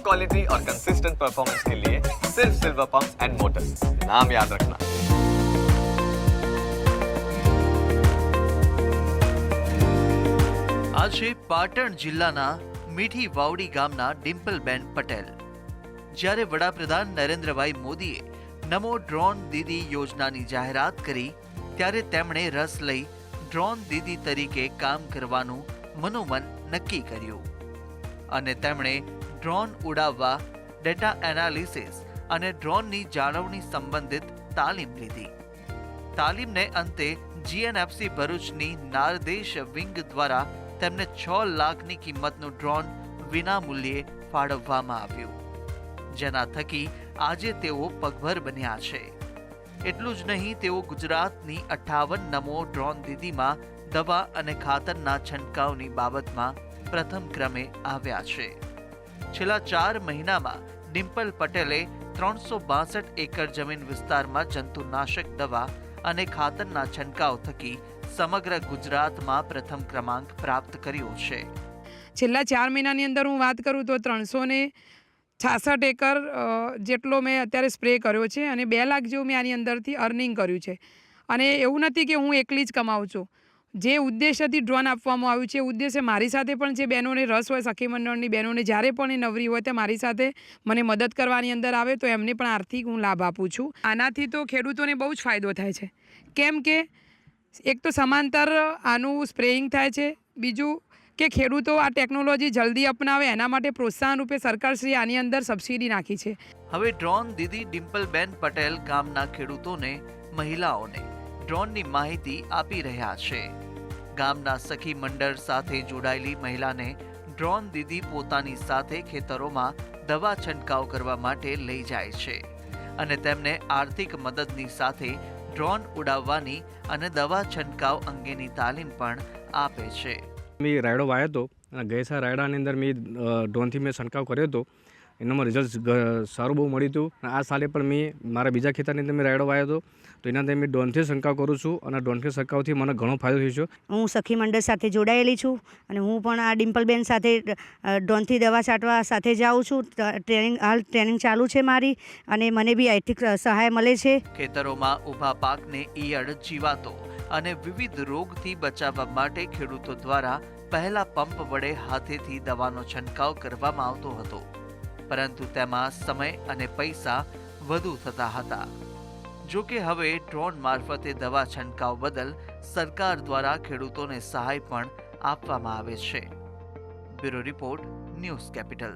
Quality और consistent performance के लिए सिर्फ सिल्वर पंप्स एंड मोटर्स, नाम याद रखना। આજે પાટણ જિલ્લાના મીઠી વાવડી ગામના ડિમ્પલબેન પટેલ જ્યારે વડાપ્રધાન નરેન્દ્રભાઈ મોદીએ નમો ડ્રોન દીદી યોજનાની જાહેરાત કરી ત્યારે તેમણે રસ લઈ ડ્રોન દીદી તરીકે કામ કરવાનું મનોમન નક્કી કર્યું અને તેમણે ડ્રોન ઉડાવવા, ડેટા એનાલિસિસ અને ડ્રોનની જાળવણી સંબંધિત તાલીમ લીધી. તાલીમને અંતે જીએનએફસી ભરૂચની નારદેશ વિંગ દ્વારા તેમને 6 લાખની કિંમતનું ડ્રોન વિનામૂલ્યે ફાળવવામાં આવ્યું, જેના થકી આજે તેઓ પગભર બન્યા છે. એટલું જ નહીં, તેઓ ગુજરાતની 58 નમો ડ્રોન દીદીમાં દવા અને ખાતરના છંટકાવની બાબતમાં પ્રથમ ક્રમે આવ્યા છે. છેલ્લા 4 મહિનામાં ડિમ્પલ પટેલે 362 એકર જમીન વિસ્તારમાં જંતુનાશક દવા અને ખાતરના છંટકાવ થકી સમગ્ર ગુજરાતમાં પ્રથમ ક્રમાંક પ્રાપ્ત કર્યો છે. છેલ્લા 4 મહિનાની અંદર હું વાત કરું તો 366 એકર જેટલો મેં અત્યારે સ્પ્રે કર્યો છે અને 2 લાખ જેવું મેં આની અંદરથી અર્નિંગ કર્યું છે. અને એવું નથી કે હું એકલી જ કમાઉં છું. જે ઉદ્દેશ્યથી ડ્રોન આપવામાં આવ્યું છે, ઉદ્દેશ્ય મારી સાથે પણ જે બહેનોને રસ હોય, સખી મંડળની બહેનોને જ્યારે પણ એ નવરી હોય તે મારી સાથે મને મદદ કરવાની અંદર આવે તો એમને પણ આર્થિક હું લાભ આપું છું. આનાથી તો ખેડૂતોને બહુ જ ફાયદો થાય છે, કેમ કે એક તો સમાંતર આનું સ્પ્રેઇંગ થાય છે, બીજું કે ખેડૂતો આ ટેકનોલોજી જલ્દી અપનાવે એના માટે પ્રોત્સાહન રૂપે સરકારશ્રીએ આની અંદર સબસિડી નાખી છે. હવે ડ્રોન દીદી ડિમ્પલબેન પટેલ ગામના ખેડૂતોને, મહિલાઓને ડ્રોનની માહિતી આપી રહ્યા છે. ગામના સખી મંડળ સાથે જોડાયેલી મહિલાને ડ્રોન દીદી પોતાની સાથે ખેતરોમાં દવા છંટકાવ કરવા માટે લઈ જાય છે અને તેમને આર્થિક મદદની સાથે ડ્રોન ઉડાવવાની અને દવા છંટકાવ અંગેની તાલીમ પણ આપે છે. મેં રાયડો વાવ્યો હતો અને ગયા રાયડાની અંદર મેં ડ્રોનથી મેં છંટકાવ કર્યો હતો. એનામાં રિઝલ્ટ સારું બહુ મળ્યું હતું. આ સાલે પણ મેં મારા બીજા ખેતરની અંદર મેં રાયડો વાવ્યો હતો, તો એના અંદર મેં ડ્રોનથી છંટકાવ કરું છું અને ડ્રોનથી છંટકાવથી મને ઘણો ફાયદો થયો છે. હું સખી મંડળ સાથે જોડાયેલી છું અને હું પણ આ ડિમ્પલબેન સાથે ડ્રોનથી દવા છાંટવા સાથે જાઉં છું. ટ્રેનિંગ ચાલુ છે મારી અને મને બી આર્થિક સહાય મળે છે. ખેતરોમાં ઊભા પાકને ઈયળ, જીવાતો અને વિવિધ રોગથી બચાવવા માટે ખેડૂતો દ્વારા પહેલા પંપ વડે હાથેથી દવાનો છંટકાવ કરવામાં આવતો હતો, પરંતુ તેમાં સમય અને પૈસા વધુ થતા હતા. જો કે હવે ડ્રોન મારફતે દવા છંટકાવ બદલ સરકાર દ્વારા ખેડૂતોને સહાય પણ આપવામાં આવે છે. Bureau report, news capital.